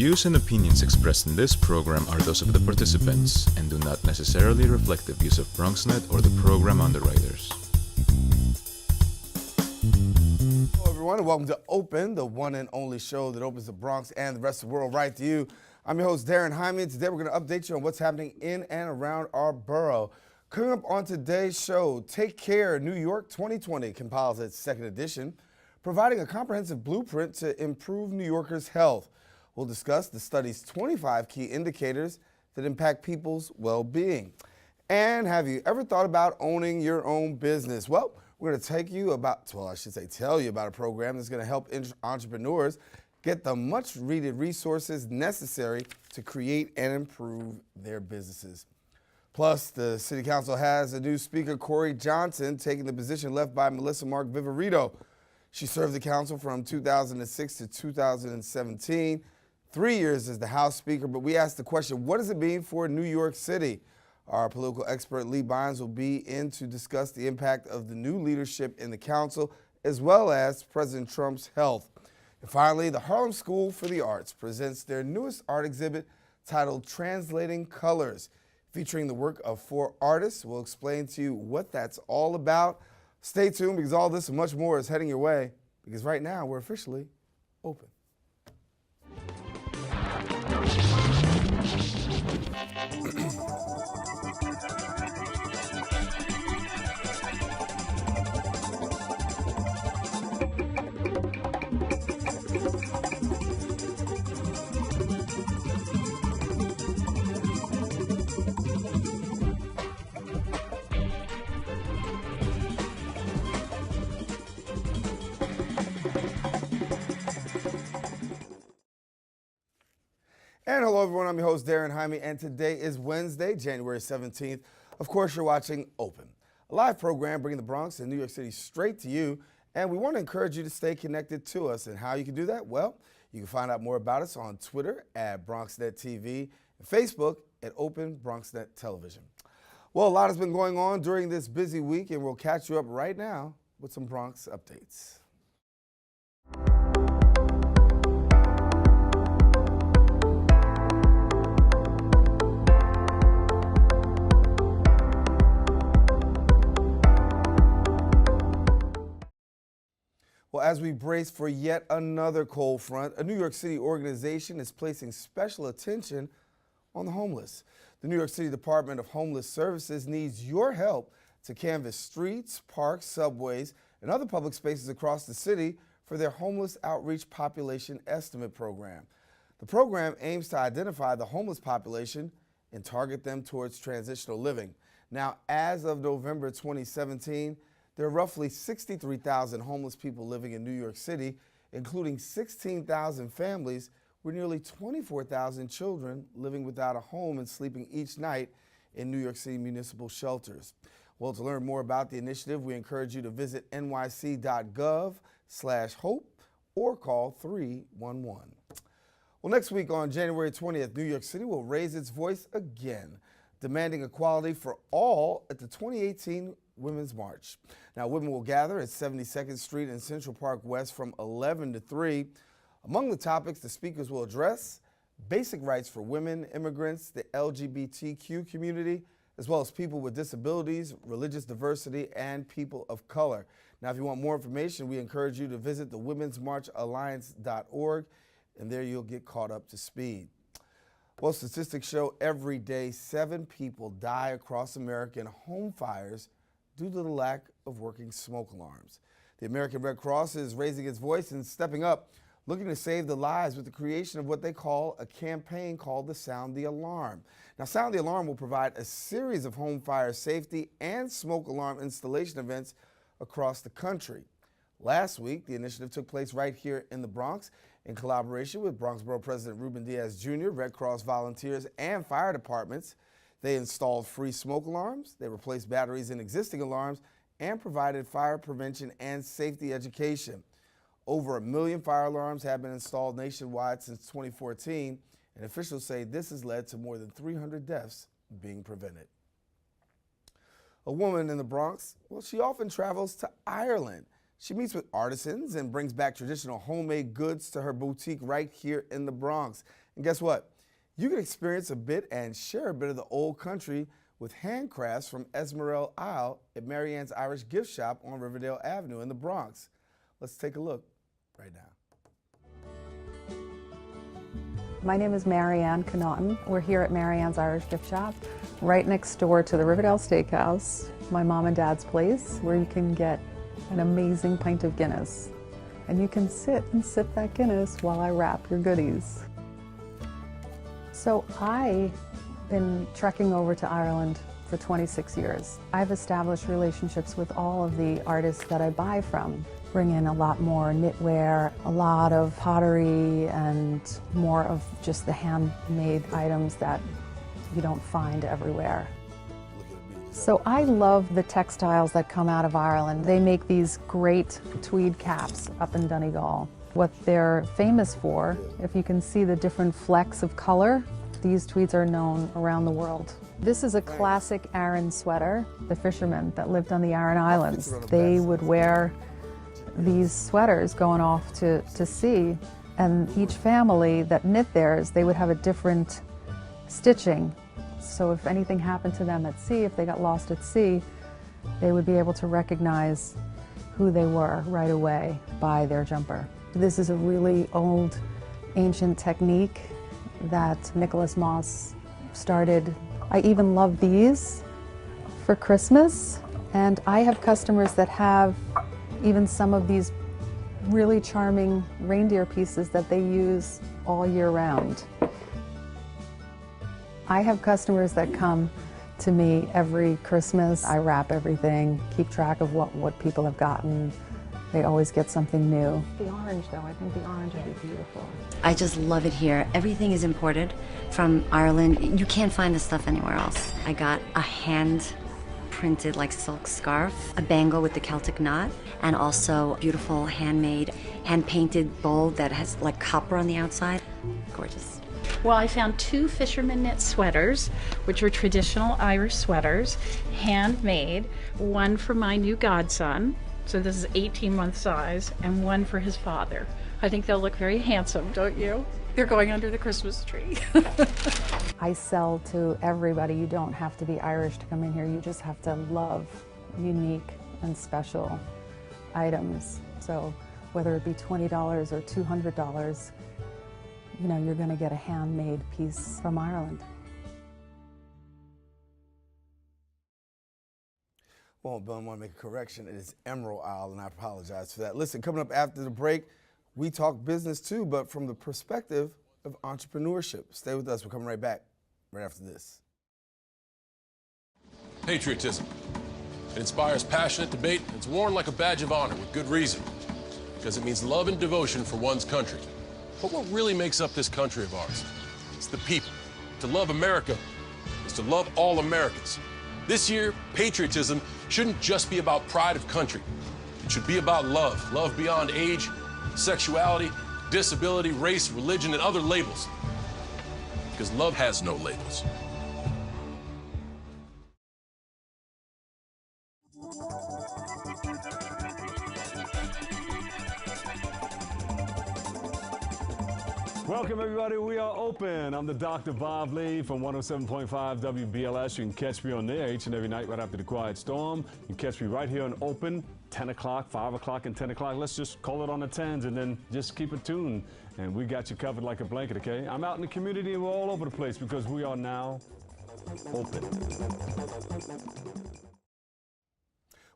views and opinions expressed in this program are those of the participants and do not necessarily reflect the views of BronxNet or the program underwriters. Hello, everyone, and welcome to Open, the one and only show that opens the Bronx and the rest of the world right to you. I'm your host, Darren Hyman. Today, we're going to update you on what's happening in and around our borough. Coming up on today's show, Take Care New York 2020 compiles its second edition, providing a comprehensive blueprint to improve New Yorkers' health. We'll discuss the study's 25 key indicators that impact people's well-being. And have you ever thought about owning your own business? Well, we're going to tell you about a program that's going to help entrepreneurs get the much-needed resources necessary to create and improve their businesses. Plus, the City Council has a new speaker, Corey Johnson, taking the position left by Melissa Mark Viverito. She served the council from 2006 to 2017, 3 years as the House Speaker, but we asked the question, what does it mean for New York City? Our political expert, Lee Bynes, will be in to discuss the impact of the new leadership in the council, as well as President Trump's health. And finally, the Harlem School for the Arts presents their newest art exhibit titled Translating Colors, featuring the work of 4 artists. We'll explain to you what that's all about. Stay tuned because all this and much more is heading your way, because right now we're officially open. And hello, everyone. I'm your host, Darren Hyman, and today is Wednesday, January 17th. Of course, you're watching Open, a live program bringing the Bronx and New York City straight to you, and we want to encourage you to stay connected to us. And how you can do that? Well, you can find out more about us on Twitter at BronxNet TV and Facebook at Open BronxNet Television. Well, a lot has been going on during this busy week, and we'll catch you up right now with some Bronx updates. Well, as we brace for yet another cold front, a New York City organization is placing special attention on the homeless. The New York City Department of Homeless Services needs your help to canvass streets, parks, subways, and other public spaces across the city for their Homeless Outreach Population Estimate Program. The program aims to identify the homeless population and target them towards transitional living. Now, as of November 2017, there are roughly 63,000 homeless people living in New York City, including 16,000 families with nearly 24,000 children living without a home and sleeping each night in New York City municipal shelters. Well, to learn more about the initiative, we encourage you to visit nyc.gov/hope or call 311. Well, next week on January 20th, New York City will raise its voice again, demanding equality for all at the 2018 Women's March. Now, women will gather at 72nd Street and Central Park West from 11 to 3. Among the topics the speakers will address, basic rights for women, immigrants, the LGBTQ community, as well as people with disabilities, religious diversity, and people of color. Now, if you want more information, we encourage you to visit the womensmarchalliance.org, and there you'll get caught up to speed. Well, statistics show every day 7 people die across America in home fires due to the lack of working smoke alarms. The American Red Cross is raising its voice and stepping up, looking to save the lives with the creation of what they call a campaign called the Sound the Alarm. Now, Sound the Alarm will provide a series of home fire safety and smoke alarm installation events across the country. Last week, the initiative took place right here in the Bronx in collaboration with Bronx Borough President Ruben Diaz Jr., Red Cross volunteers, and fire departments. They installed free smoke alarms, they replaced batteries in existing alarms, and provided fire prevention and safety education. Over 1 million fire alarms have been installed nationwide since 2014, and officials say this has led to more than 300 deaths being prevented. A woman in the Bronx, well, she often travels to Ireland. She meets with artisans and brings back traditional homemade goods to her boutique right here in the Bronx. And guess what? You can experience a bit and share a bit of the old country with handcrafts from Esmeralda Isle at Marianne's Irish Gift Shop on Riverdale Avenue in the Bronx. Let's take a look right now. My name is Marianne Connaughton. We're here at Marianne's Irish Gift Shop, right next door to the Riverdale Steakhouse, my mom and dad's place, where you can get an amazing pint of Guinness. And you can sit and sip that Guinness while I wrap your goodies. So I've been trekking over to Ireland for 26 years. I've established relationships with all of the artists that I buy from. Bring in a lot more knitwear, a lot of pottery, and more of just the handmade items that you don't find everywhere. So I love the textiles that come out of Ireland. They make these great tweed caps up in Donegal. What they're famous for, if you can see the different flecks of color, these tweeds are known around the world. This is a classic Aran sweater. The fishermen that lived on the Aran Islands, they would wear these sweaters going off to sea, and each family that knit theirs, they would have a different stitching. So if anything happened to them at sea, if they got lost at sea, they would be able to recognize who they were right away by their jumper. This is a really old, ancient technique that Nicholas Moss started. I even love these for Christmas, and I have customers that have even some of these really charming reindeer pieces that they use all year round. I have customers that come to me every Christmas. I wrap everything, keep track of what people have gotten. They always get something new. The orange, though, I think the orange would be beautiful. I just love it here. Everything is imported from Ireland. You can't find this stuff anywhere else. I got a hand-printed like silk scarf, a bangle with the Celtic knot, and also a beautiful handmade, hand-painted bowl that has like copper on the outside. Gorgeous. Well, I found 2 fisherman knit sweaters, which were traditional Irish sweaters, handmade, one for my new godson, so this is 18-month size, and one for his father. I think they'll look very handsome, don't you? They're going under the Christmas tree. I sell to everybody. You don't have to be Irish to come in here. You just have to love unique and special items. So whether it be $20 or $200, you know, you're going to get a handmade piece from Ireland. Well, Bill, I want to make a correction. It is Emerald Isle, and I apologize for that. Listen, coming up after the break, we talk business too, but from the perspective of entrepreneurship. Stay with us. We're coming right back right after this. Patriotism. It inspires passionate debate. It's worn like a badge of honor with good reason, because it means love and devotion for one's country. But what really makes up this country of ours? It's the people. To love America is to love all Americans. This year, patriotism shouldn't just be about pride of country. It should be about love. Love beyond age, sexuality, disability, race, religion, and other labels. Because love has no labels. Welcome, everybody. We are open. I'm the Dr. Bob Lee from 107.5 WBLS. You can catch me on there each and every night right after the Quiet Storm. You can catch me right here on Open, 10 o'clock, 5 o'clock, and 10 o'clock. Let's just call it on the 10s and then just keep it tuned. And we got you covered like a blanket, okay? I'm out in the community and we're all over the place because we are now open.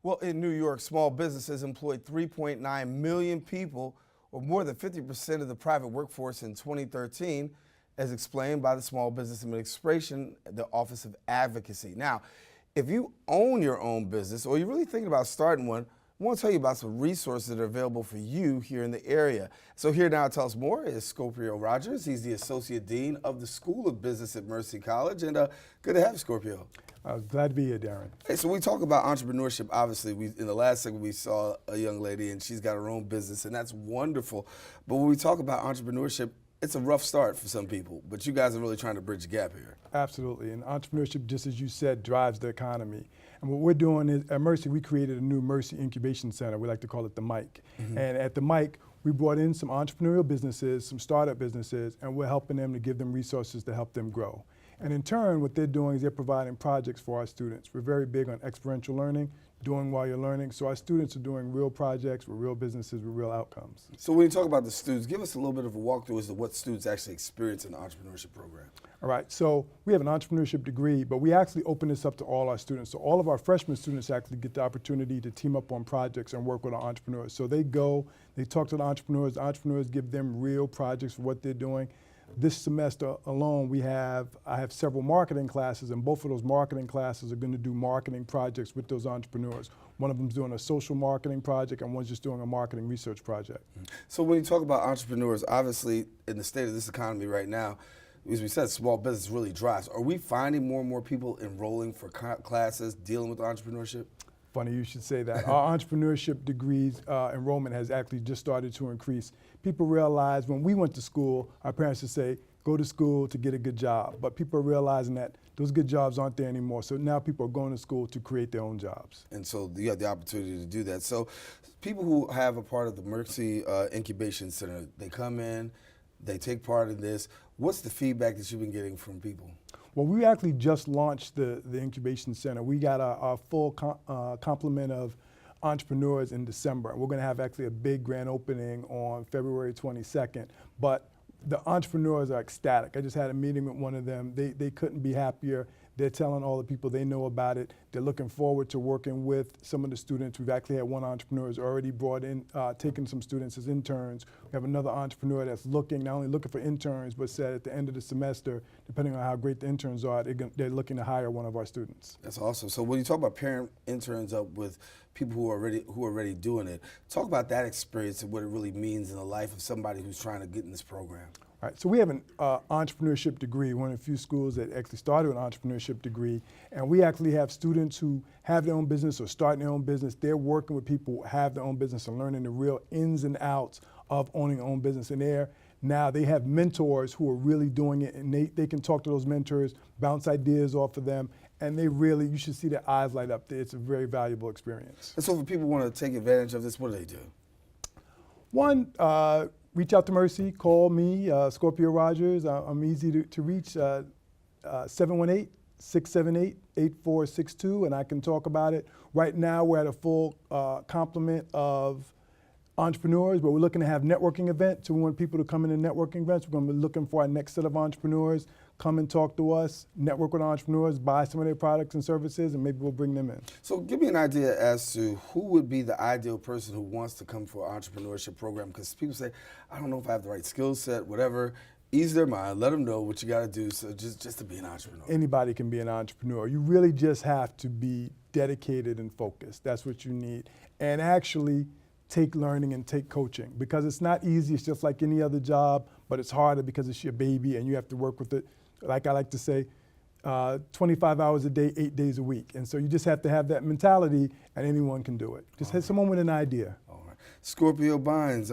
Well, in New York, small businesses employed 3.9 million people, or more than 50% of the private workforce in 2013, as explained by the Small Business Administration, the Office of Advocacy. Now, if you own your own business or you're really thinking about starting one, I want to tell you about some resources that are available for you here in the area. So here now to tell us more is Scorpio Rogers. He's the Associate Dean of the School of Business at Mercy College. And good to have you, Scorpio. Glad to be here, Darren. Hey, so we talk about entrepreneurship. Obviously, in the last segment, we saw a young lady, and she's got her own business, and that's wonderful. But when we talk about entrepreneurship, it's a rough start for some people, but you guys are really trying to bridge the gap here. Absolutely, and entrepreneurship, just as you said, drives the economy. And what we're doing is, at Mercy, we created a new Mercy Incubation Center. We like to call it the MIC. Mm-hmm. And at the MIC, we brought in some entrepreneurial businesses, some startup businesses, and we're helping them to give them resources to help them grow. And in turn, what they're doing is they're providing projects for our students. We're very big on experiential learning, doing while you're learning. So our students are doing real projects with real businesses with real outcomes. So when you talk about the students, give us a little bit of a walkthrough as to what students actually experience in the entrepreneurship program. All right, so we have an entrepreneurship degree, but we actually open this up to all our students. So all of our freshman students actually get the opportunity to team up on projects and work with our entrepreneurs. So they go, they talk to the entrepreneurs give them real projects for what they're doing. This semester alone, I have several marketing classes, and both of those marketing classes are going to do marketing projects with those entrepreneurs. One of them's doing a social marketing project, and one's just doing a marketing research project. So when you talk about entrepreneurs, obviously in the state of this economy right now, as we said, small business really drives. Are we finding more and more people enrolling for classes dealing with entrepreneurship? Funny you should say that. Our entrepreneurship degrees enrollment has actually just started to increase. People realize when we went to school, our parents would say, go to school to get a good job. But people are realizing that those good jobs aren't there anymore. So now people are going to school to create their own jobs. And so you have the opportunity to do that. So people who have a part of the Mercy Incubation Center, they come in, they take part in this. What's the feedback that you've been getting from people? Well, we actually just launched the Incubation Center. We got our full complement of entrepreneurs in December. We're going to have actually a big grand opening on February 22nd. But the entrepreneurs are ecstatic. I just had a meeting with one of them. They couldn't be happier. They're telling all the people they know about it. They're looking forward to working with some of the students. We've actually had one entrepreneur who's already brought in, taken some students as interns. We have another entrepreneur that's looking, not only looking for interns, but said at the end of the semester, depending on how great the interns are, they're looking to hire one of our students. That's awesome. So when you talk about pairing interns up with people who are already doing it, talk about that experience and what it really means in the life of somebody who's trying to get in this program. All right, so we have an entrepreneurship degree, one of the few schools that actually started an entrepreneurship degree, and we actually have students who have their own business or starting their own business. They're working with people who have their own business and learning the real ins and outs of owning their own business. And now they have mentors who are really doing it, and they can talk to those mentors, bounce ideas off of them, and you should see their eyes light up. It's a very valuable experience. And so for people who want to take advantage of this, what do they do? One, reach out to Mercy, call me, Scorpio Rogers. I'm easy to reach, 718-678-8462, and I can talk about it. Right now, we're at a full complement of entrepreneurs, but we're looking to have networking events. So we want people to come in and networking events. We're going to be looking for our next set of entrepreneurs. Come and talk to us, network with entrepreneurs, buy some of their products and services, and maybe we'll bring them in. So give me an idea as to who would be the ideal person who wants to come for an entrepreneurship program, because people say, I don't know if I have the right skill set, whatever. Ease their mind, let them know what you got to do so just to be an entrepreneur. Anybody can be an entrepreneur. You really just have to be dedicated and focused. That's what you need. And actually take learning and take coaching, because it's not easy. It's just like any other job, but it's harder because it's your baby and you have to work with it. Like I like to say, 25 hours a day, 8 days a week. And so you just have to have that mentality, and anyone can do it. Just have someone with an idea. All right. Scorpio Bynes,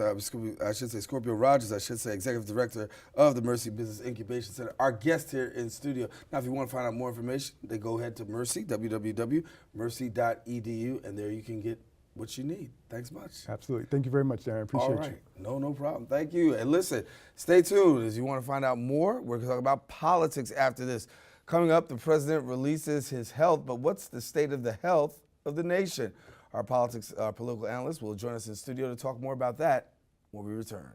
Scorpio Rogers, Executive Director of the Mercy Business Incubation Center, our guest here in studio. Now, if you want to find out more information, then go ahead to Mercy, www.mercy.edu, and there you can get what you need. Thanks much. Absolutely. Thank you very much, Darren. Appreciate you. All right. No problem. Thank you. And listen, stay tuned. As you want to find out more, we're going to talk about politics after this. Coming up, the president releases his health, but what's the state of the health of the nation? Our political analyst will join us in the studio to talk more about that when we return.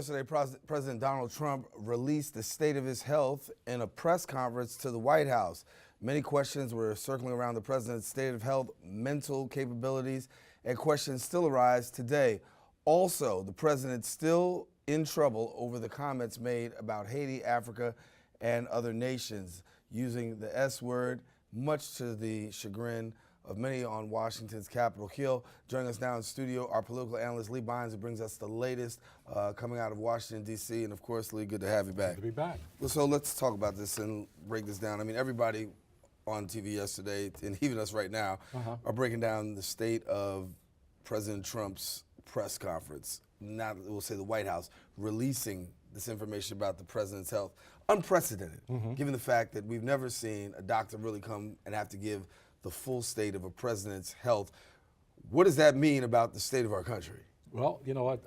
Yesterday, President Donald Trump released the state of his health in a press conference to the White House. Many questions were circling around the president's state of health, mental capabilities, and questions still arise today. Also, the president's still in trouble over the comments made about Haiti, Africa, and other nations, using the S word, much to the chagrin of many on Washington's Capitol Hill. Joining us now in studio, our political analyst Lee Bynes, who brings us the latest coming out of Washington, D.C. And of course, Lee, good to have you back. Good to be back. So let's talk about this and break this down. I mean, everybody on TV yesterday, and even us right now, are breaking down the state of President Trump's press conference. Now, we'll say the White House releasing this information about the president's health. Unprecedented, given the fact that we've never seen a doctor really come and have to give the full state of a president's health. What does that mean about the state of our country? Well, you know what,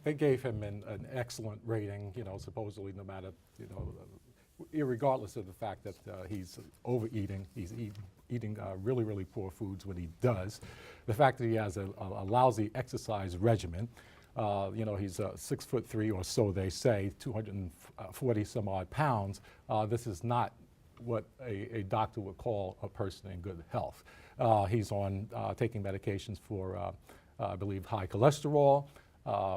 they gave him an excellent rating, you know, supposedly no matter, you know, irregardless of the fact that he's overeating, he's eating really, really poor foods when he does. The fact that he has a lousy exercise regimen, you know, he's 6'3" or so they say, 240 some odd pounds. This is not what a doctor would call a person in good health. He's on taking medications for, I believe, high cholesterol.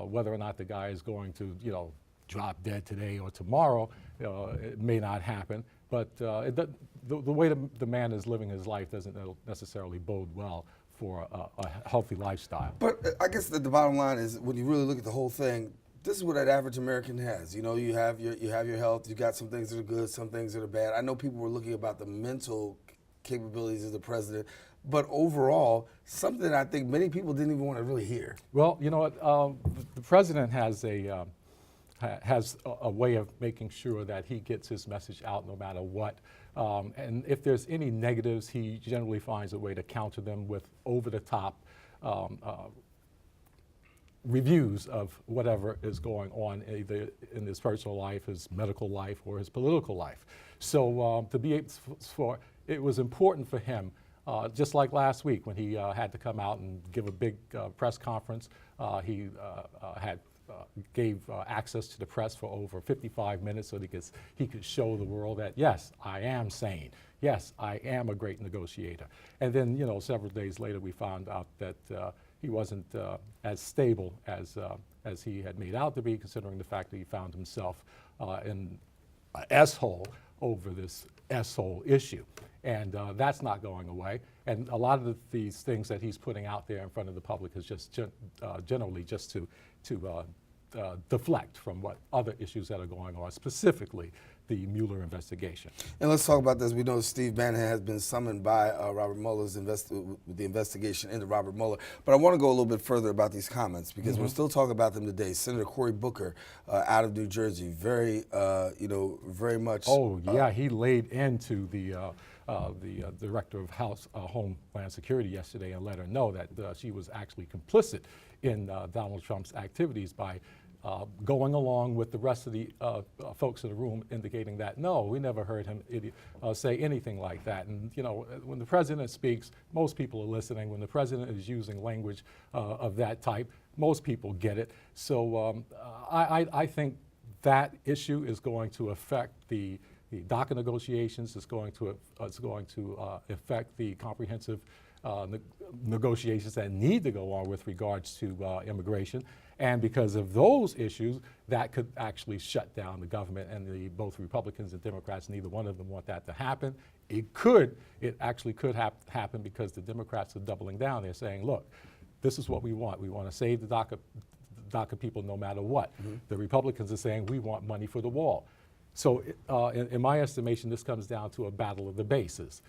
Whether or not the guy is going to, you know, drop dead today or tomorrow, it may not happen. But the way the man is living his life doesn't necessarily bode well for a healthy lifestyle. But I guess the bottom line is, when you really look at the whole thing, this is what an average American has. You know, you have your health. You got some things that are good, some things that are bad. I know people were looking about the mental capabilities of the president, but overall, something I think many people didn't even want to really hear. Well, you know what? The president has a way of making sure that he gets his message out no matter what. And if there's any negatives, he generally finds a way to counter them with over-the-top reviews of whatever is going on, either in his personal life, his medical life, or his political life. So to be able for it was important for him, just like last week when he had to come out and give a big press conference. He gave access to the press for over 55 minutes so that he could show the world that, yes, I am sane. Yes, I am a great negotiator. And then, you know, several days later, we found out that he wasn't as stable as he had made out to be, considering the fact that he found himself in an S-hole over this S-hole issue. And that's not going away. And a lot of these things that he's putting out there in front of the public is just generally just to deflect from what other issues that are going on, specifically the Mueller investigation. And let's talk about this. We know Steve Bannon has been summoned by Robert Mueller's with the investigation into Robert Mueller. But I want to go a little bit further about these comments, because we're still talking about them today. Senator Cory Booker out of New Jersey, very, you know, very much. Oh, yeah, he laid into the director of Homeland Security yesterday and let her know that she was actually complicit in Donald Trump's activities by going along with the rest of the folks in the room, indicating that, no, we never heard him say anything like that. And, you know, when the president speaks, most people are listening. When the president is using language of that type, most people get it. So I think that issue is going to affect the DACA negotiations. It's going to affect the comprehensive negotiations that need to go on with regards to immigration. And because of those issues, that could actually shut down the government, and both Republicans and Democrats, neither one of them want that to happen. It actually could happen because the Democrats are doubling down. They're saying, look, this is what we want. We want to save the DACA people no matter what. The Republicans are saying we want money for the wall. So in my estimation, this comes down to a battle of the bases.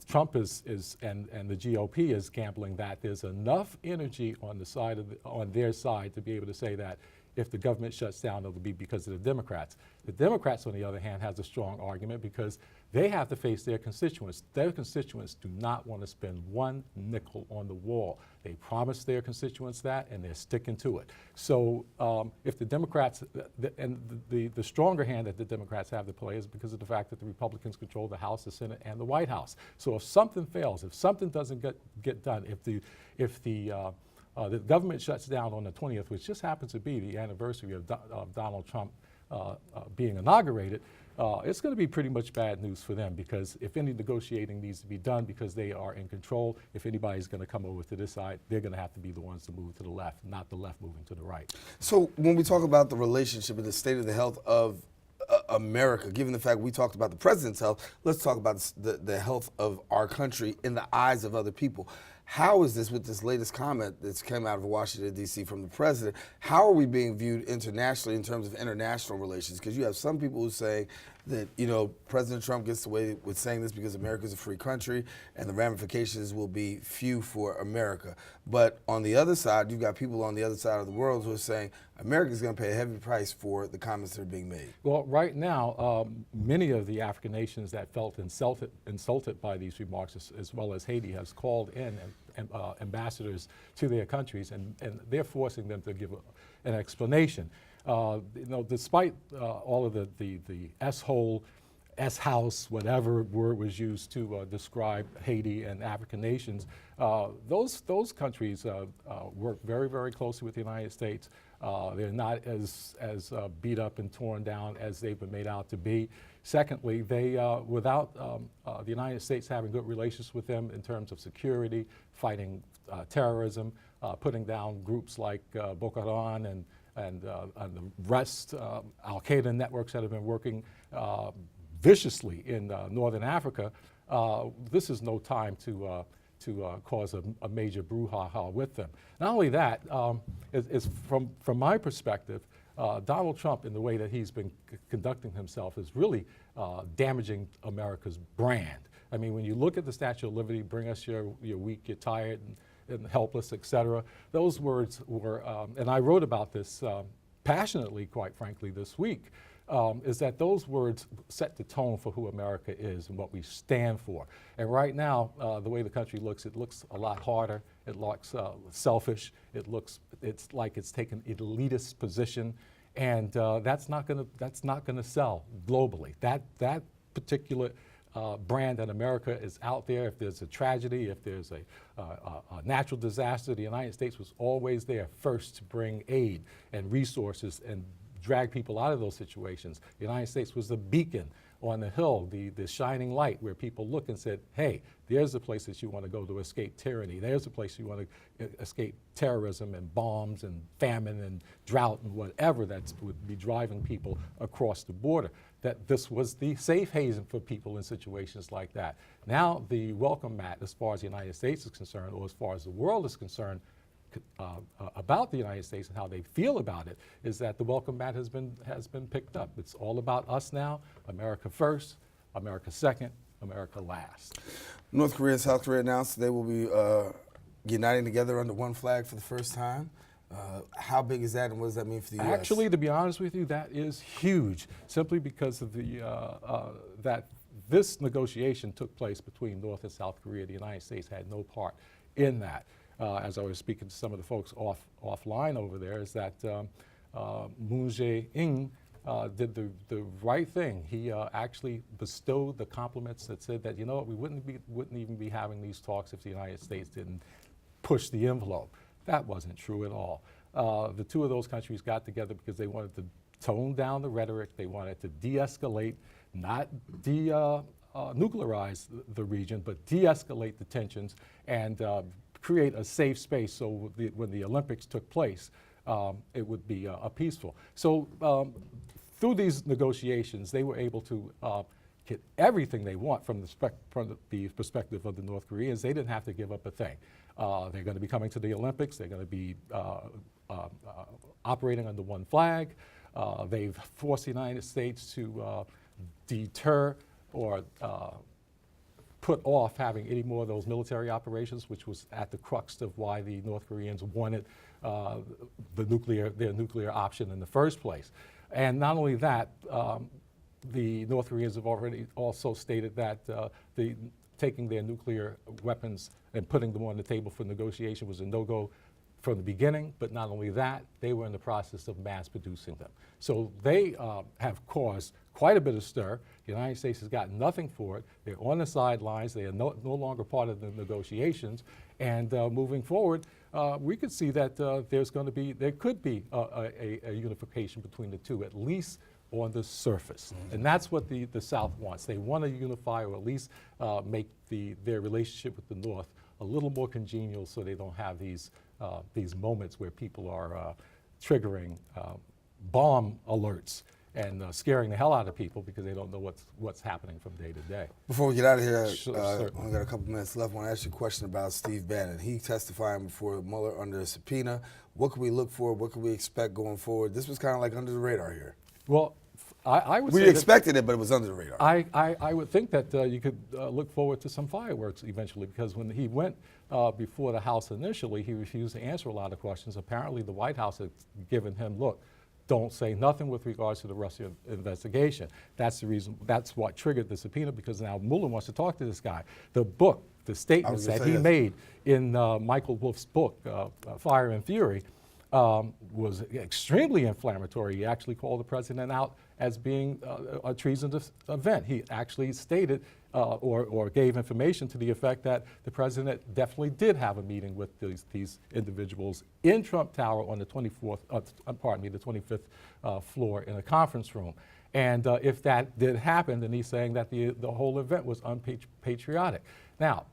Trump and the GOP is gambling that there's enough energy on their side to be able to say that if the government shuts down, it'll be because of the Democrats. The Democrats, on the other hand, has a strong argument because they have to face their constituents. Their constituents do not want to spend one nickel on the wall. They promised their constituents that, and they're sticking to it. So if the Democrats, the stronger hand that the Democrats have to play is because of the fact that the Republicans control the House, the Senate, and the White House. So if something fails, if something doesn't get done, if the the government shuts down on the 20th, which just happens to be the anniversary of Donald Trump being inaugurated, it's going to be pretty much bad news for them, because if any negotiating needs to be done, because they are in control, if anybody's going to come over to this side, they're going to have to be the ones to move to the left, not the left moving to the right. So when we talk about the relationship and the state of the health of America, given the fact we talked about the president's health, let's talk about the health of our country in the eyes of other people. How is this, with this latest comment that's come out of Washington, D.C. from the president, how are we being viewed internationally in terms of international relations? Because you have some people who say that, you know, President Trump gets away with saying this because America is a free country and the ramifications will be few for America. But on the other side, you've got people on the other side of the world who are saying America is going to pay a heavy price for the comments that are being made. Well, right now, many of the African nations that felt insulted by these remarks, as well as Haiti, has called in ambassadors to their countries, and they're forcing them to give an explanation. You know, despite all of the S-hole, S-house, whatever word was used to describe Haiti and African nations, those countries work very, very closely with the United States. They're not as beat up and torn down as they've been made out to be. Secondly, they, without the United States having good relations with them in terms of security, fighting terrorism, putting down groups like Boko Haram and the rest, Al-Qaeda networks that have been working viciously in Northern Africa, this is no time to cause a major brouhaha with them. Not only that, from my perspective, Donald Trump, in the way that he's been conducting himself, is really damaging America's brand. I mean, when you look at the Statue of Liberty, bring us you're weak, you're tired, and helpless, et cetera, those words were, and I wrote about this passionately, quite frankly, this week, is that those words set the tone for who America is and what we stand for. And right now, the way the country looks, it looks a lot harder. It looks selfish. It's like it's taken an elitist position, and that's not gonna sell globally. That particular brand that America is out there. If there's a tragedy, if there's a natural disaster, the United States was always there first to bring aid and resources and drag people out of those situations. The United States was the beacon on the hill, the shining light where people look and said, hey, there's the place that you want to go to escape tyranny. There's the place you want to escape terrorism and bombs and famine and drought and whatever that would be driving people across the border. That this was the safe haven for people in situations like that. Now the welcome mat, as far as the United States is concerned, or as far as the world is concerned, about the United States and how they feel about it, is that the welcome mat has been picked up. It's all about us now. America first, America second, America last. North Korea and South Korea announced they will be uniting together under one flag for the first time. How big is that, and what does that mean for the U.S.? Actually, to be honest with you, that is huge, simply because of that this negotiation took place between North and South Korea. The United States had no part in that. As I was speaking to some of the folks offline over there, is that Moon Jae-in did the right thing. He actually bestowed the compliments that said that, you know what, we wouldn't even be having these talks if the United States didn't push the envelope. That wasn't true at all. The two of those countries got together because they wanted to tone down the rhetoric. They wanted to de-escalate, not nuclearize the region, but de-escalate the tensions and create a safe space so when the Olympics took place, it would be peaceful. So through these negotiations, they were able to get everything they want from the perspective of the North Koreans. They didn't have to give up a thing. They're going to be coming to the Olympics. They're going to be operating under one flag. They've forced the United States to deter or put off having any more of those military operations, which was at the crux of why the North Koreans wanted their nuclear option in the first place. And not only that, the North Koreans have already also stated that taking their nuclear weapons and putting them on the table for negotiation was a no-go from the beginning, but not only that, they were in the process of mass producing them. So they have caused quite a bit of stir. The United States has gotten nothing for it. They're on the sidelines. They are no longer part of the negotiations. And moving forward, we could see that there could be a unification between the two, at least on the surface. And that's what the South wants. They want to unify, or at least make their relationship with the North a little more congenial, so they don't have these moments where people are triggering bomb alerts and scaring the hell out of people because they don't know what's happening from day to day. Before we get out of here, Sure. only got a couple minutes left. I want to ask you a question about Steve Bannon. He testifying before Mueller under a subpoena. What can we look for? What can we expect going forward? This was kind of like under the radar here. Well, I would We say expected it, but it was under the radar. I would think that you could look forward to some fireworks eventually, because when he went before the House initially, he refused to answer a lot of questions. Apparently the White House had given him, look, don't say nothing with regards to the Russia investigation. That's the reason, that's what triggered the subpoena, because now Mueller wants to talk to this guy. The book, the statements that he made in Michael Wolff's book, Fire and Fury, was extremely inflammatory. He actually called the president out as being a treasonous event. He actually stated or gave information to the effect that the president definitely did have a meeting with these individuals in Trump Tower on the 25th floor in a conference room. And if that did happen, then he's saying that the whole event was unpatriotic. Now,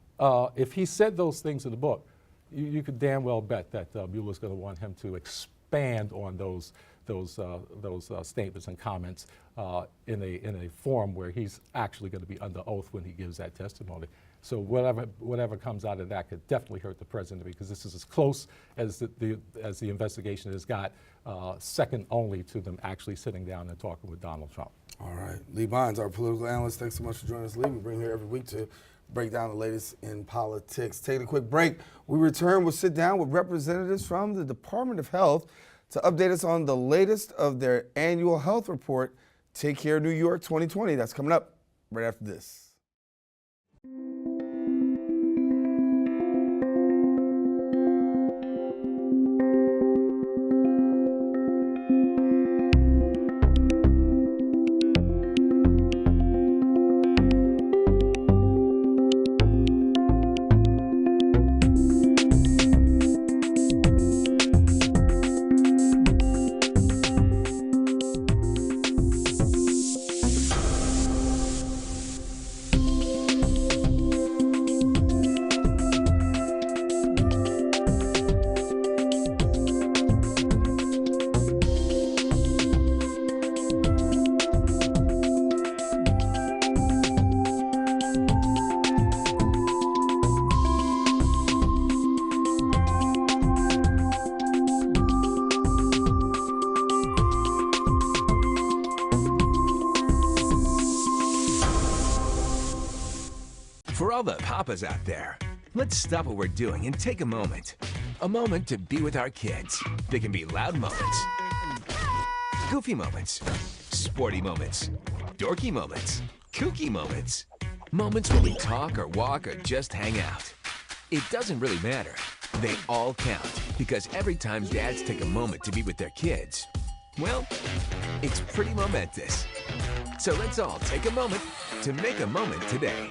if he said those things in the book, you could damn well bet that Mueller's going to want him to expand on those statements and comments in a forum where he's actually going to be under oath when he gives that testimony. So whatever comes out of that could definitely hurt the president, because this is as close as the investigation has got, second only to them actually sitting down and talking with Donald Trump. All right. Lee Bynes, our political analyst. Thanks so much for joining us, Lee. We bring you here every week to break down the latest in politics. Taking a quick break. We return. We'll sit down with representatives from the Department of Health to update us on the latest of their annual health report, Take Care New York 2020. That's coming up right after this. For all the papas out there, let's stop what we're doing and take a moment. A moment to be with our kids. They can be loud moments, goofy moments, sporty moments, dorky moments, kooky moments. Moments where we talk or walk or just hang out. It doesn't really matter. They all count, because every time dads take a moment to be with their kids, well, it's pretty momentous. So let's all take a moment to make a moment today.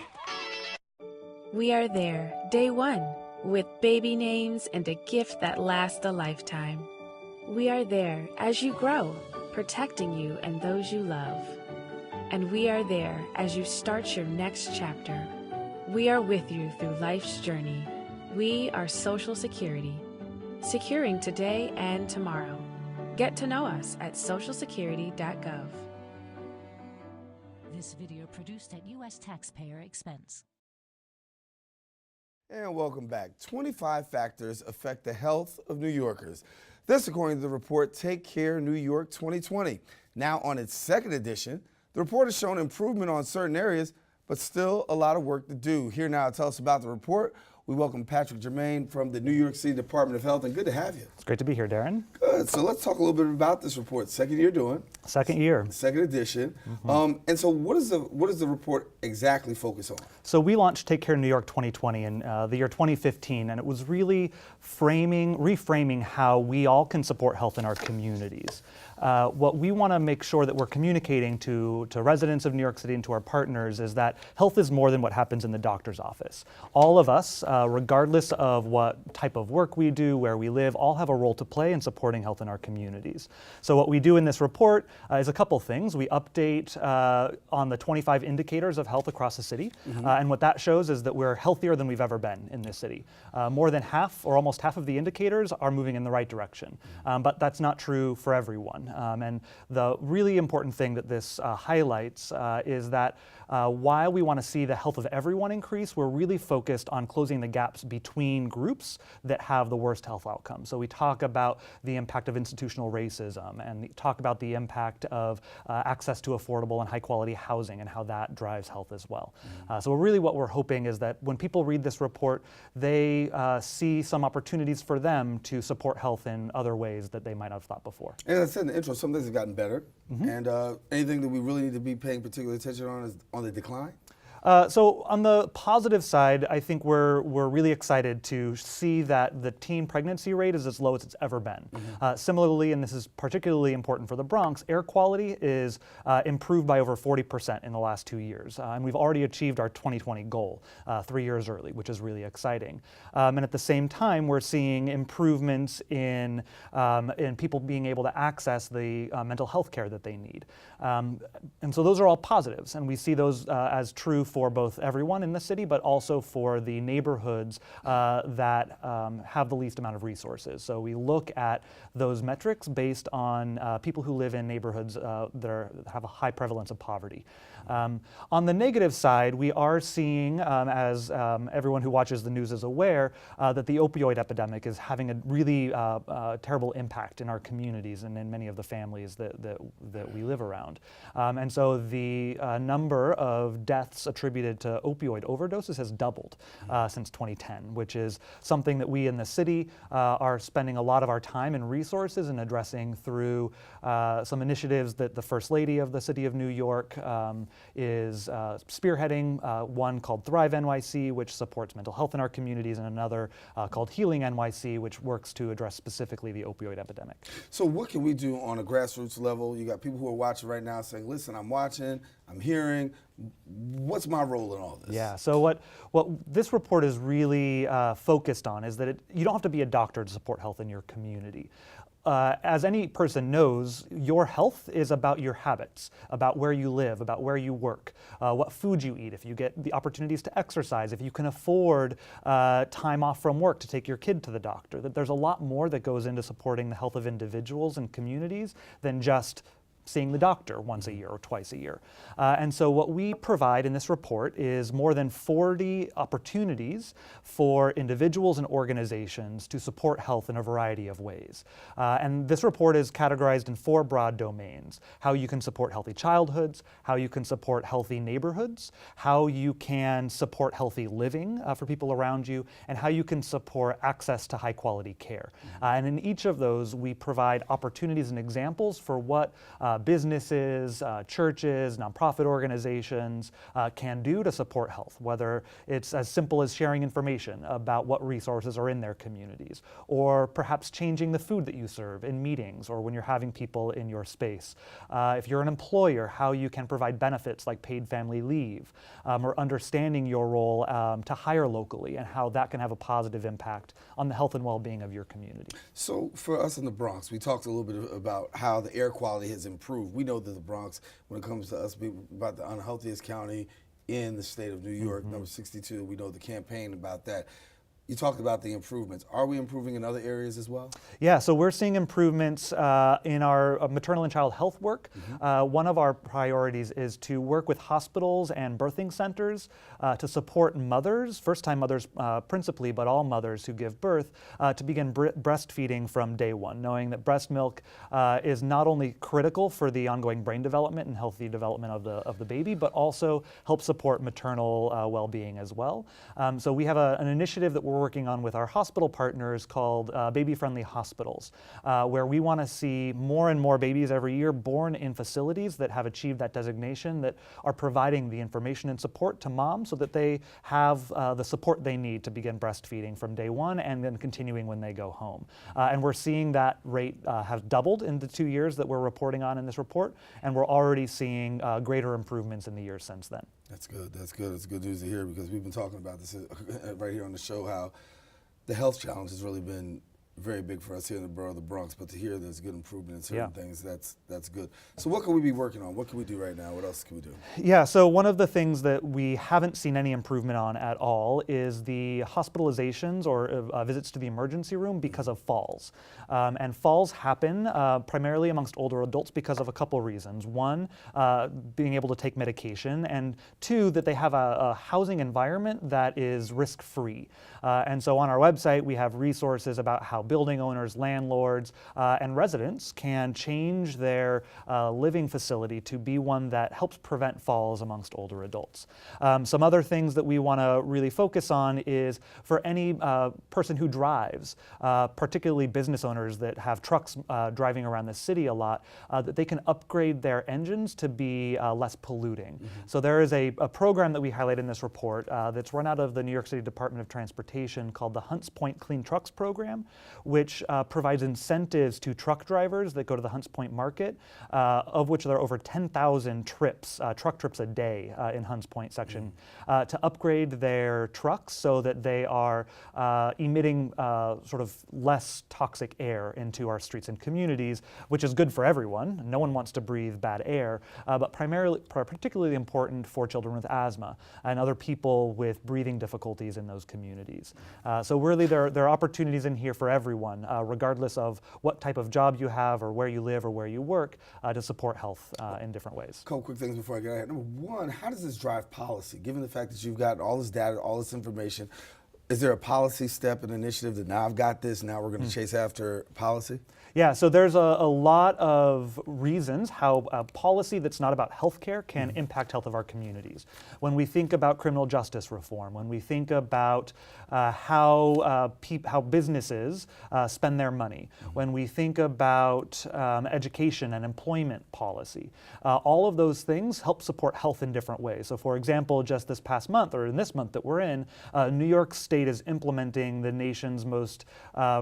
We are there, day one, with baby names and a gift that lasts a lifetime. We are there as you grow, protecting you and those you love. And we are there as you start your next chapter. We are with you through life's journey. We are Social Security, securing today and tomorrow. Get to know us at socialsecurity.gov. This video produced at U.S. taxpayer expense. And welcome back. 25 factors affect the health of New Yorkers. This according to the report Take Care New York 2020. Now on its second edition, the report has shown improvement on certain areas, but still a lot of work to do. Here now to tell us about the report, We welcome Patrick Germain from the New York City Department of Health, and good to have you. It's great to be here, Darren. Good. So let's talk a little bit about this report. Second year doing. Second year. Second edition. And so what does the report exactly focus on? So we launched Take Care New York 2020 in the year 2015, and it was really reframing how we all can support health in our communities. What we want to make sure that we're communicating to residents of New York City and to our partners is that health is more than what happens in the doctor's office. All of us, regardless of what type of work we do, where we live, all have a role to play in supporting health in our communities. So what we do in this report is a couple things. We update on the 25 indicators of health across the city, and what that shows is that we're healthier than we've ever been in this city. More than half, or almost half of the indicators are moving in the right direction, but that's not true for everyone. And the really important thing that this highlights is that while we want to see the health of everyone increase, we're really focused on closing the gaps between groups that have the worst health outcomes. So we talk about the impact of institutional racism, and talk about the impact of access to affordable and high quality housing and how that drives health as well. So really what we're hoping is that when people read this report, they see some opportunities for them to support health in other ways that they might not have thought before. And as I said in the intro, some things have gotten better, and anything that we really need to be paying particular attention on is on the decline? So on the positive side, I think we're really excited to see that the teen pregnancy rate is as low as it's ever been. Similarly, and this is particularly important for the Bronx, air quality is improved by over 40% in the last 2 years. And we've already achieved our 2020 goal 3 years early, which is really exciting. And at the same time, we're seeing improvements in people being able to access the mental health care that they need. And so those are all positives, and we see those as true for both everyone in the city, but also for the neighborhoods that have the least amount of resources. So we look at those metrics based on people who live in neighborhoods that have a high prevalence of poverty. On the negative side, we are seeing, as everyone who watches the news is aware, that the opioid epidemic is having a really terrible impact in our communities and in many of the families that we live around. And so the number of deaths attributed to opioid overdoses has doubled since 2010, which is something that we in the city are spending a lot of our time and resources in addressing through some initiatives that the First Lady of the City of New York is spearheading, one called Thrive NYC, which supports mental health in our communities, and another called Healing NYC, which works to address specifically the opioid epidemic. So what can we do on a grassroots level? You got people who are watching right now saying, listen, I'm watching, I'm hearing, what's my role in all this? Yeah, so what this report is really focused on is that you don't have to be a doctor to support health in your community. As any person knows, your health is about your habits, about where you live, about where you work, what food you eat, if you get the opportunities to exercise, if you can afford time off from work to take your kid to the doctor. That there's a lot more that goes into supporting the health of individuals and communities than just seeing the doctor once a year or twice a year. And so what we provide in this report is more than 40 opportunities for individuals and organizations to support health in a variety of ways. And this report is categorized in 4 broad domains: how you can support healthy childhoods, how you can support healthy neighborhoods, how you can support healthy living for people around you, and how you can support access to high quality care. And in each of those, we provide opportunities and examples for what businesses, churches, nonprofit organizations can do to support health, whether it's as simple as sharing information about what resources are in their communities, or perhaps changing the food that you serve in meetings or when you're having people in your space. If you're an employer, how you can provide benefits like paid family leave, or understanding your role to hire locally and how that can have a positive impact on the health and well-being of your community. So for us in the Bronx, we talked a little bit about how the air quality has improved. We know that the Bronx, when it comes to us being about the unhealthiest county in the state of New York, number 62, we know the campaign about that. You talked about the improvements. Are we improving in other areas as well? Yeah, so we're seeing improvements in our maternal and child health work. One of our priorities is to work with hospitals and birthing centers to support mothers, first-time mothers principally, but all mothers who give birth, to begin breastfeeding from day one, knowing that breast milk is not only critical for the ongoing brain development and healthy development of the baby, but also helps support maternal well-being as well. So we have an initiative that we're working on with our hospital partners called Baby-Friendly Hospitals, where we want to see more and more babies every year born in facilities that have achieved that designation, that are providing the information and support to moms so that they have the support they need to begin breastfeeding from day one and then continuing when they go home. And we're seeing that rate have doubled in the 2 years that we're reporting on in this report, and we're already seeing greater improvements in the years since then. That's good. That's good. It's good news to hear, because we've been talking about this right here on the show, how the health challenge has really been very big for us here in the borough of the Bronx. But to hear there's good improvement in certain things, that's good. So what can we be working on? What can we do right now? What else can we do? Yeah, so one of the things that we haven't seen any improvement on at all is the hospitalizations or visits to the emergency room because of falls. And falls happen primarily amongst older adults because of a couple reasons. One, being able to take medication, and two, that they have a housing environment that is risk-free. And so on our website, we have resources about how building owners, landlords, and residents can change their living facility to be one that helps prevent falls amongst older adults. Some other things that we want to really focus on is for any person who drives, particularly business owners that have trucks driving around the city a lot, that they can upgrade their engines to be less polluting. So there is a program that we highlight in this report that's run out of the New York City Department of Transportation called the Hunts Point Clean Trucks Program, which provides incentives to truck drivers that go to the Hunts Point market, of which there are over 10,000 trips, truck trips a day in Hunts Point section, to upgrade their trucks so that they are emitting sort of less toxic air into our streets and communities, which is good for everyone. No one wants to breathe bad air, but particularly important for children with asthma and other people with breathing difficulties in those communities. So really there are opportunities in here for everyone, regardless of what type of job you have or where you live or where you work, to support health in different ways. A couple quick things before I get ahead. Number one, how does this drive policy? Given the fact that you've got all this data, all this information, is there a policy step, an initiative that now I've got this, now we're going to chase after policy? Yeah, so there's a lot of reasons how a policy that's not about healthcare can impact health of our communities. When we think about criminal justice reform, when we think about how businesses spend their money, when we think about education and employment policy, all of those things help support health in different ways. So for example, just this past month, or in this month that we're in, New York State is implementing the nation's most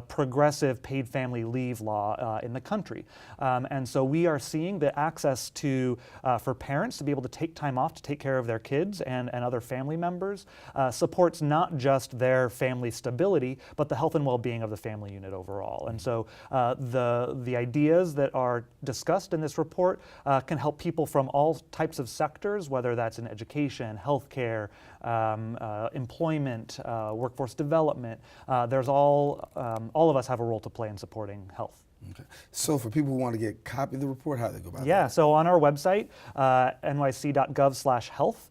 progressive paid family leave law in the country. And so we are seeing the access to, for parents to be able to take time off to take care of their kids and other family members, supports not just their family stability, but the health and well-being of the family unit overall. And so the ideas that are discussed in this report can help people from all types of sectors, whether that's in education, healthcare, employment, workforce development. There's all of us have a role to play in supporting health. Okay. So for people who want to get a copy of the report, how do they go about that? Yeah, so on our website, nyc.gov/health,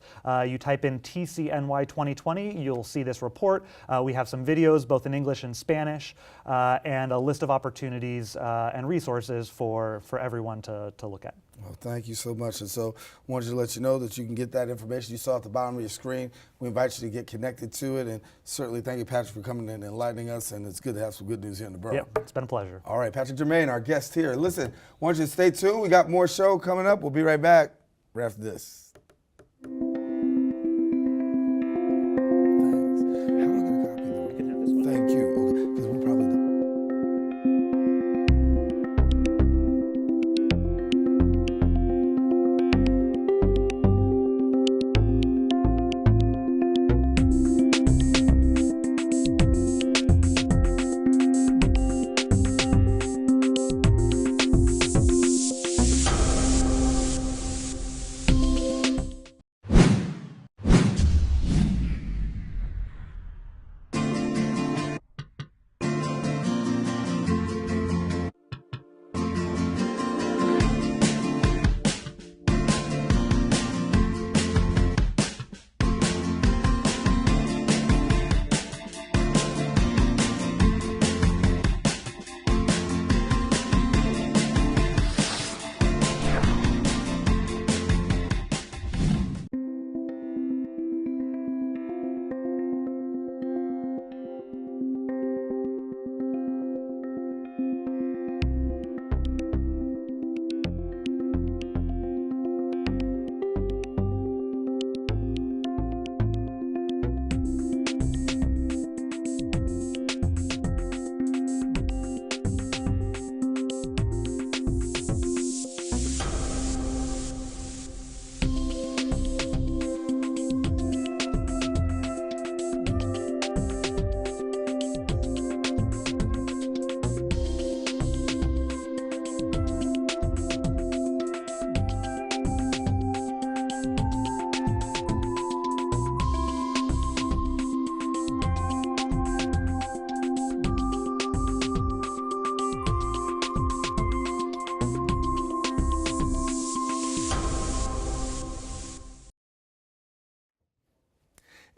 you type in TCNY 2020, you'll see this report. We have some videos, both in English and Spanish, and a list of opportunities and resources for everyone to look at. Well, thank you so much. And so I wanted to let you know that you can get that information you saw at the bottom of your screen. We invite you to get connected to it. And certainly thank you, Patrick, for coming in and enlightening us. And it's good to have some good news here in the borough. Yep, it's been a pleasure. All right, Patrick Germain, our guest here. Listen, I want you to stay tuned. We got more show coming up. We'll be right back right after this. Thank you. Okay, because we'll probably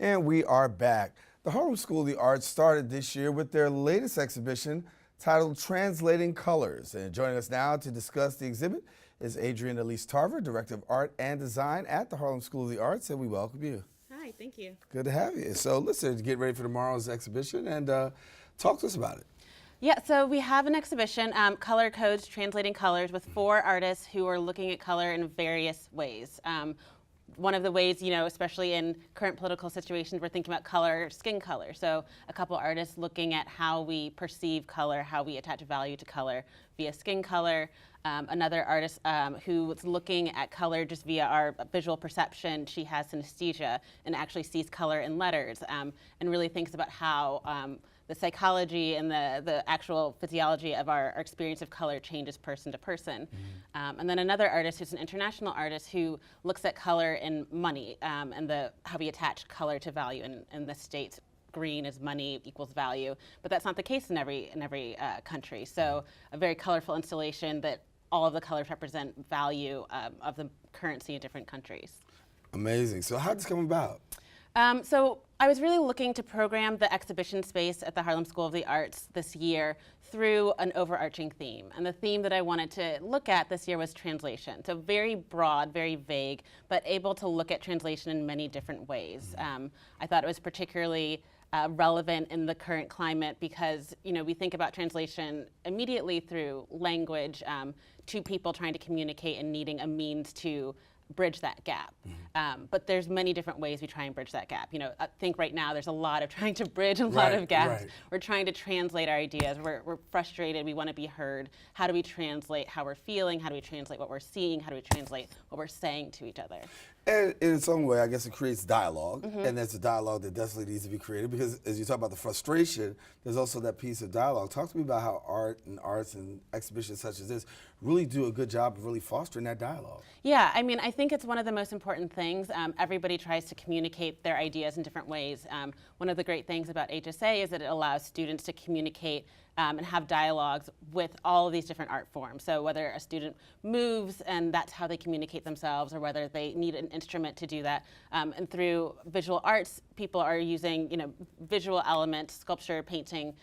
And we are back. The Harlem School of the Arts started this year with their latest exhibition titled Translating Colors. And joining us now to discuss the exhibit is Adrienne Elise Tarver, Director of Art and Design at the Harlem School of the Arts, and we welcome you. Hi, thank you. Good to have you. So listen, get ready for tomorrow's exhibition and talk to us about it. Yeah, so we have an exhibition, Color Codes, Translating Colors, with 4 artists who are looking at color in various ways. One of the ways, you know, especially in current political situations, we're thinking about color, skin color. So a couple artists looking at how we perceive color, how we attach value to color via skin color. Another artist who's looking at color just via our visual perception. She has synesthesia and actually sees color in letters and really thinks about how the psychology and the actual physiology of our experience of color changes person to person. And then another artist who's an international artist who looks at color in money and how we attach color to value. In the States, green is money equals value, but that's not the case in every country. So a very colorful installation that all of the colors represent value of the currency in different countries. Amazing. So how did this come about? So I was really looking to program the exhibition space at the Harlem School of the Arts this year through an overarching theme. And the theme that I wanted to look at this year was translation. So very broad, very vague, but able to look at translation in many different ways. I thought it was particularly relevant in the current climate because, you know, we think about translation immediately through language, two people trying to communicate and needing a means to bridge that gap. But there's many different ways we try and bridge that gap. You know, I think right now there's a lot of trying to bridge a lot of gaps. Right. We're trying to translate our ideas. We're frustrated. We want to be heard. How do we translate how we're feeling? How do we translate what we're seeing? How do we translate what we're saying to each other? And in its own way, I guess it creates dialogue, and that's a dialogue that definitely needs to be created because as you talk about the frustration, there's also that piece of dialogue. Talk to me about how art and arts and exhibitions such as this really do a good job of really fostering that dialogue. Yeah, I mean, I think it's one of the most important things. Everybody tries to communicate their ideas in different ways. One of the great things about HSA is that it allows students to communicate and have dialogues with all of these different art forms. So whether a student moves and that's how they communicate themselves, or whether they need an instrument to do that. And through visual arts, people are using, you know, visual elements, sculpture, painting.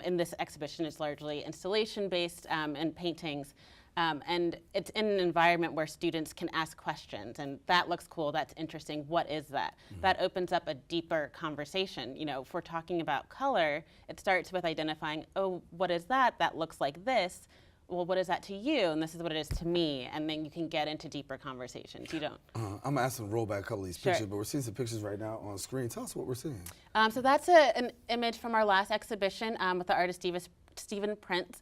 In this exhibition, it's largely installation-based and paintings. And it's in an environment where students can ask questions, and that looks cool, that's interesting, what is that? That opens up a deeper conversation. You know, if we're talking about color, it starts with identifying, oh, what is that? That looks like this. Well, what is that to you? And this is what it is to me. And then you can get into deeper conversations. You don't. I'm going to ask them to roll back a couple of these pictures, but we're seeing some pictures right now on screen. Tell us what we're seeing. So that's an image from our last exhibition with the artist Stephen Prince.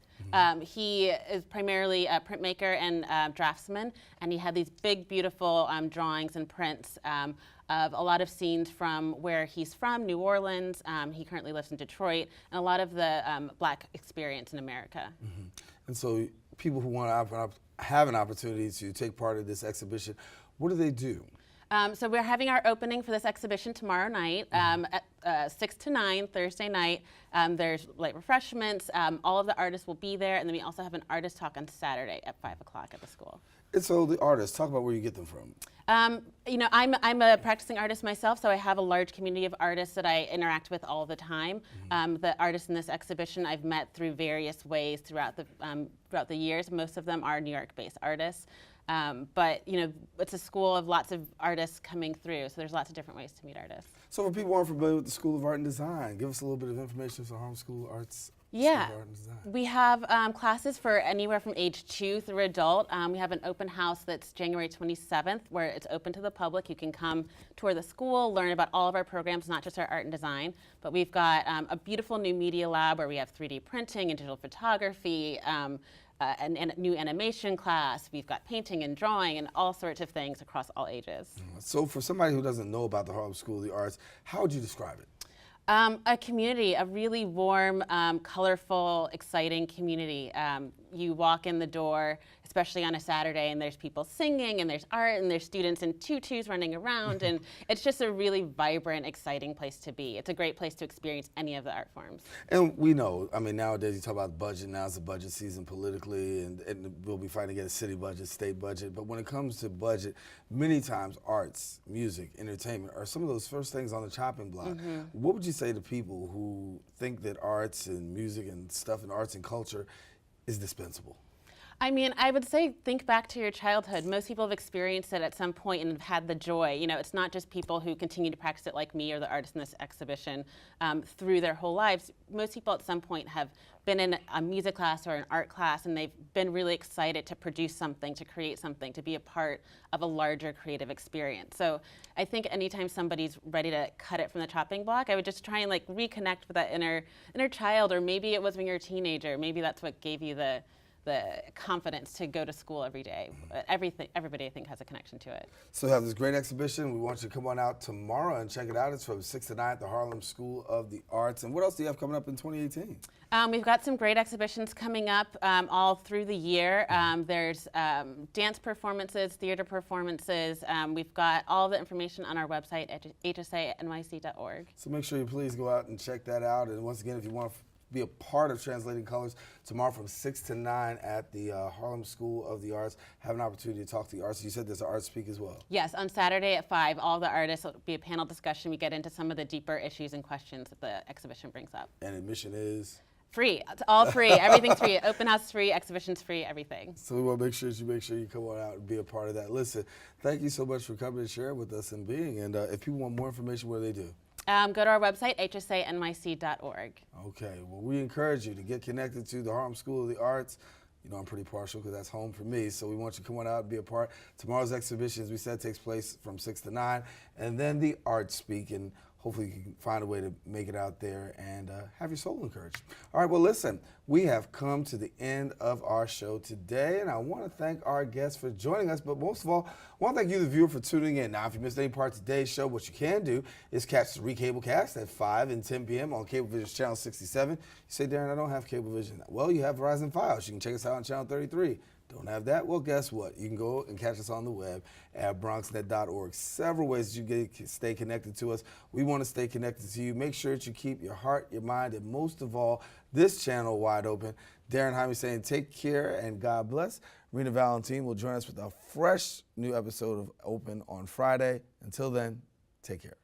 He is primarily a printmaker and draftsman, and he had these big, beautiful drawings and prints of a lot of scenes from where he's from, New Orleans. He currently lives in Detroit, and a lot of the Black experience in America. And so people who want to have an opportunity to take part in this exhibition, what do they do? So we're having our opening for this exhibition tomorrow night at 6 to 9, Thursday night. There's light refreshments. All of the artists will be there. And then we also have an artist talk on Saturday at 5 o'clock at the school. And so the artists, talk about where you get them from. You know, I'm a practicing artist myself, so I have a large community of artists that I interact with all the time. The artists in this exhibition I've met through various ways throughout the years. Most of them are New York-based artists. But, you know, it's a school of lots of artists coming through, so there's lots of different ways to meet artists. So for people who aren't familiar with the School of Art and Design, give us a little bit of information for Harlem School of Arts. Yeah, we have classes for anywhere from age 2 through adult. We have an open house that's January 27th where it's open to the public. You can come tour the school, learn about all of our programs, not just our art and design, but we've got a beautiful new media lab where we have 3D printing and digital photography, a new animation class. We've got painting and drawing and all sorts of things across all ages. So for somebody who doesn't know about the Harlem School of the Arts, how would you describe it? A community, a really warm, colorful, exciting community. You walk in the door, especially on a Saturday, and there's people singing, and there's art, and there's students in tutus running around, and it's just a really vibrant, exciting place to be. It's a great place to experience any of the art forms. And we know, I mean, nowadays you talk about budget, now it's the budget season politically, and we'll be fighting to get a city budget, state budget, but when it comes to budget, many times arts, music, entertainment are some of those first things on the chopping block. What would you say to people who think that arts and music and stuff and arts and culture is dispensable? I mean, I would say think back to your childhood. Most people have experienced it at some point and have had the joy. You know, it's not just people who continue to practice it like me or the artists in this exhibition through their whole lives. Most people at some point have been in a music class or an art class, and they've been really excited to produce something, to create something, to be a part of a larger creative experience. So I think anytime somebody's ready to cut it from the chopping block, I would just try and like reconnect with that inner child, or maybe it was when you were a teenager. Maybe that's what gave you the confidence to go to school every day. Everybody, I think, has a connection to it. So we have this great exhibition. We want you to come on out tomorrow and check it out. It's from 6 to 9 at the Harlem School of the Arts. And what else do you have coming up in 2018? We've got some great exhibitions coming up all through the year. There's dance performances, theater performances. We've got all the information on our website at hsanyc.org. So make sure you please go out and check that out. And once again, if you want to be a part of Translating Colors, tomorrow from 6 to 9 at the Harlem School of the Arts, have an opportunity to talk to the artists. You said there's an art speak as well. Yes, on Saturday at 5, all the artists, will be a panel discussion. We get into some of the deeper issues and questions that the exhibition brings up. And admission is? Free. It's all free. Everything's free. Open house free, exhibition's free, everything. So we want to make sure you come on out and be a part of that. Listen, thank you so much for coming and sharing with us and being. And if people want more information, what do they do? Go to our website, hsanyc.org. Okay, well, we encourage you to get connected to the Harlem School of the Arts. You know, I'm pretty partial because that's home for me, so we want you to come on out and be a part. Tomorrow's exhibition, as we said, takes place from 6 to 9, and then the art speak, and hopefully you can find a way to make it out there and have your soul encouraged. All right, well, listen, we have come to the end of our show today, and I want to thank our guests for joining us, but most of all, I want to thank you, the viewer, for tuning in. Now, if you missed any part of today's show, what you can do is catch the Recablecast at 5 and 10 p.m. on Cablevision's Channel 67. You say, Darren, I don't have Cablevision. Well, you have Verizon Fios. You can check us out on Channel 33. Don't have that? Well, guess what? You can go and catch us on the web at bronxnet.org. Several ways you can stay connected to us. We want to stay connected to you. Make sure that you keep your heart, your mind, and most of all, this channel wide open. Darren Jaime saying take care and God bless. Rena Valentine will join us with a fresh new episode of Open on Friday. Until then, take care.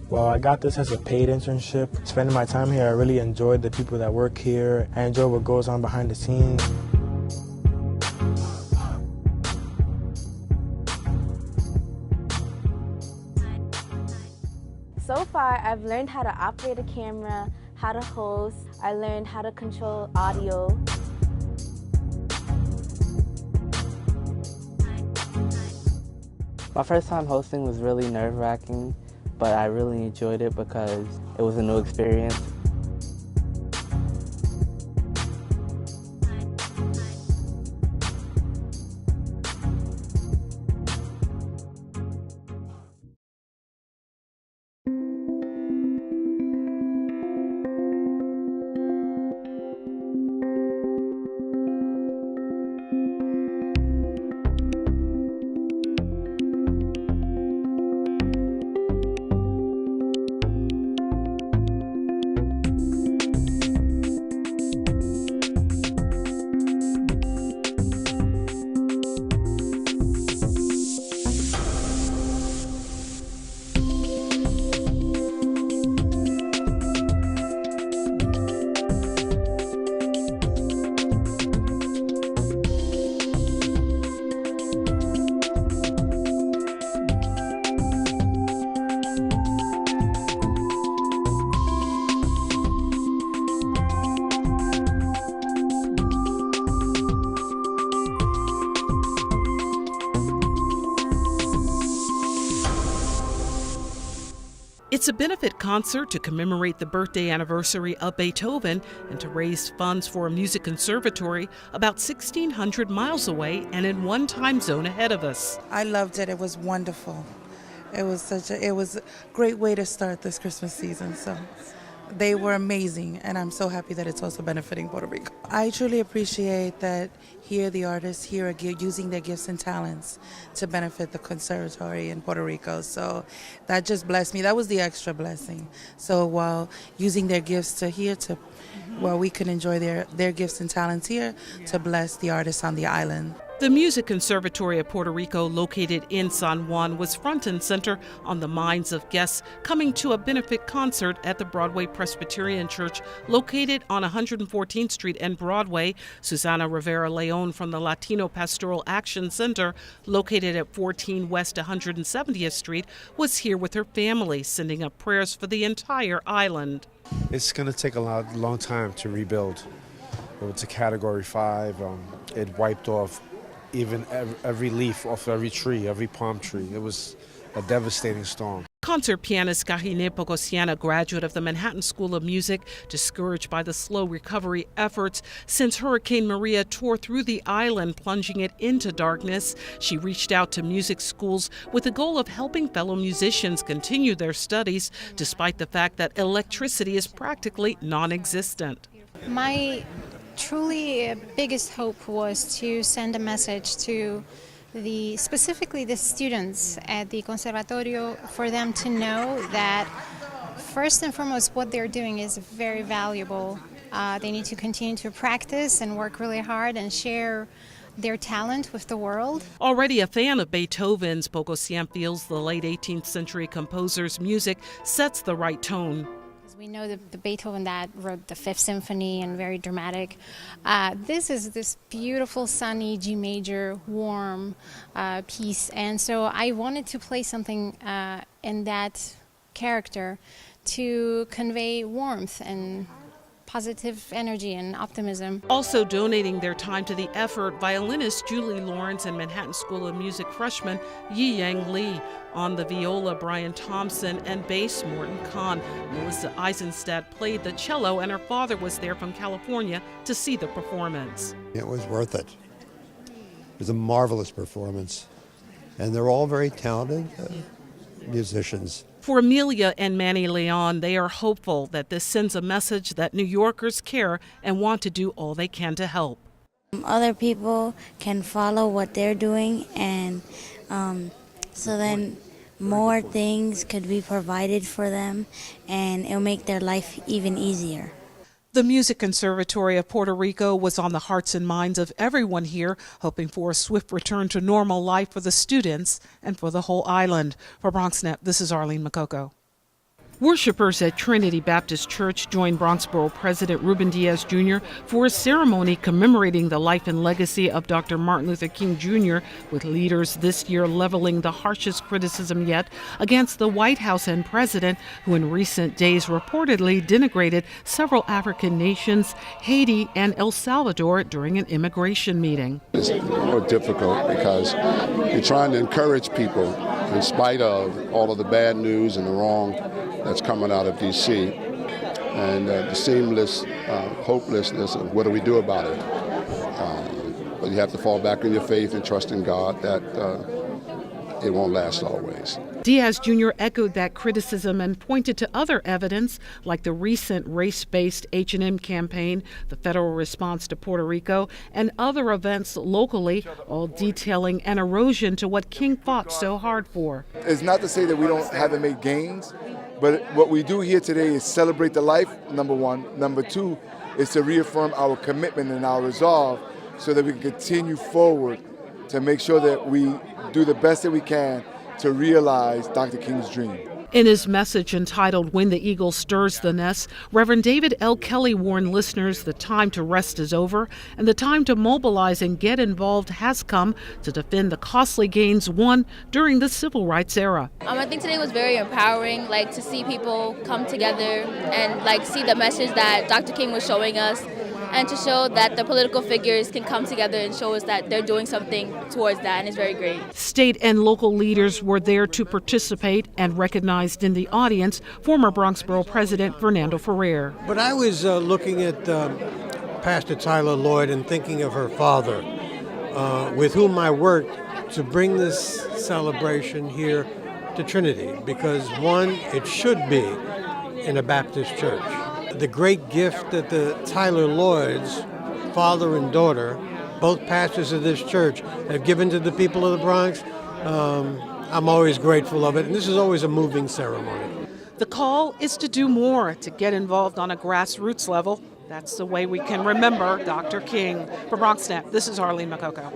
Well, I got this as a paid internship. Spending my time here, I really enjoyed the people that work here. I enjoy what goes on behind the scenes. So far, I've learned how to operate a camera, how to host. I learned how to control audio. My first time hosting was really nerve-wracking, but I really enjoyed it because it was a new experience. It's a benefit concert to commemorate the birthday anniversary of Beethoven and to raise funds for a music conservatory about 1,600 miles away and in one time zone ahead of us. I loved it. It was wonderful. It was a great way to start this Christmas season. So they were amazing, and I'm so happy that it's also benefiting Puerto Rico. I truly appreciate that here the artists here are using their gifts and talents to benefit the conservatory in Puerto Rico. So that just blessed me. That was the extra blessing. So while using their gifts we can enjoy their gifts and talents here to bless the artists on the island. The Music Conservatory of Puerto Rico, located in San Juan, was front and center on the minds of guests coming to a benefit concert at the Broadway Presbyterian Church, located on 114th Street and Broadway. Susana Rivera Leon from the Latino Pastoral Action Center, located at 14 West 170th Street, was here with her family, sending up prayers for the entire island. It's going to take a long time to rebuild. It's a Category 5. It wiped off even every leaf off every tree, every palm tree. It was a devastating storm. Concert pianist Kahine Pogosiana, graduate of the Manhattan School of Music, discouraged by the slow recovery efforts since Hurricane Maria tore through the island, plunging it into darkness. She reached out to music schools with the goal of helping fellow musicians continue their studies, despite the fact that electricity is practically non-existent. My truly biggest hope was to send a message to specifically the students at the Conservatorio, for them to know that first and foremost what they're doing is very valuable. They need to continue to practice and work really hard and share their talent with the world. Already a fan of Beethoven's, Pogosian feels the late 18th century composer's music sets the right tone. We know the Beethoven that wrote the Fifth Symphony and very dramatic. This is this beautiful, sunny G major, warm piece, and so I wanted to play something in that character to convey warmth and positive energy and optimism. Also donating their time to the effort, violinist Julie Lawrence and Manhattan School of Music freshman Yi Yang Lee. On the viola, Brian Thompson, and bass, Morton Kahn. Melissa Eisenstadt played the cello, and her father was there from California to see the performance. It was worth it. It was a marvelous performance, and they're all very talented musicians. For Amelia and Manny Leon, they are hopeful that this sends a message that New Yorkers care and want to do all they can to help. Other people can follow what they're doing, and so then more things could be provided for them, and it'll make their life even easier. The Music Conservatory of Puerto Rico was on the hearts and minds of everyone here, hoping for a swift return to normal life for the students and for the whole island. For BronxNet, this is Arlene Makoko. Worshippers at Trinity Baptist Church joined Bronxborough President Ruben Diaz Jr. for a ceremony commemorating the life and legacy of Dr. Martin Luther King Jr., with leaders this year leveling the harshest criticism yet against the White House and president, who in recent days reportedly denigrated several African nations, Haiti and El Salvador, during an immigration meeting. It's more difficult because you're trying to encourage people in spite of all of the bad news and the wrong that's coming out of D.C. and the seamless hopelessness of what do we do about it. But you have to fall back on your faith and trust in God that it won't last always. Diaz Jr. echoed that criticism and pointed to other evidence, like the recent race-based H&M campaign, the federal response to Puerto Rico, and other events locally, all detailing an erosion to what King fought so hard for. It's not to say that we haven't made gains, but what we do here today is celebrate the life, number one. Number two is to reaffirm our commitment and our resolve so that we can continue forward to make sure that we do the best that we can to realize Dr. King's dream. In his message entitled When the Eagle Stirs the Nest, Reverend David L. Kelly warned listeners the time to rest is over and the time to mobilize and get involved has come to defend the costly gains won during the civil rights era. I think today was very empowering, to see people come together and see the message that Dr. King was showing us. and to show that the political figures can come together and show us that they're doing something towards that, and it's very great. State and local leaders were there to participate, and recognized in the audience former Bronx Borough President Fernando Ferrer. But I was looking at Pastor Tyler Lloyd and thinking of her father, with whom I worked to bring this celebration here to Trinity, because one, it should be in a Baptist church. The great gift that the Tyler Lloyds, father and daughter, both pastors of this church, have given to the people of the Bronx, I'm always grateful of it, and this is always a moving ceremony. The call is to do more, to get involved on a grassroots level. That's the way we can remember Dr. King. For BronxNet, this is Arlene Makoko.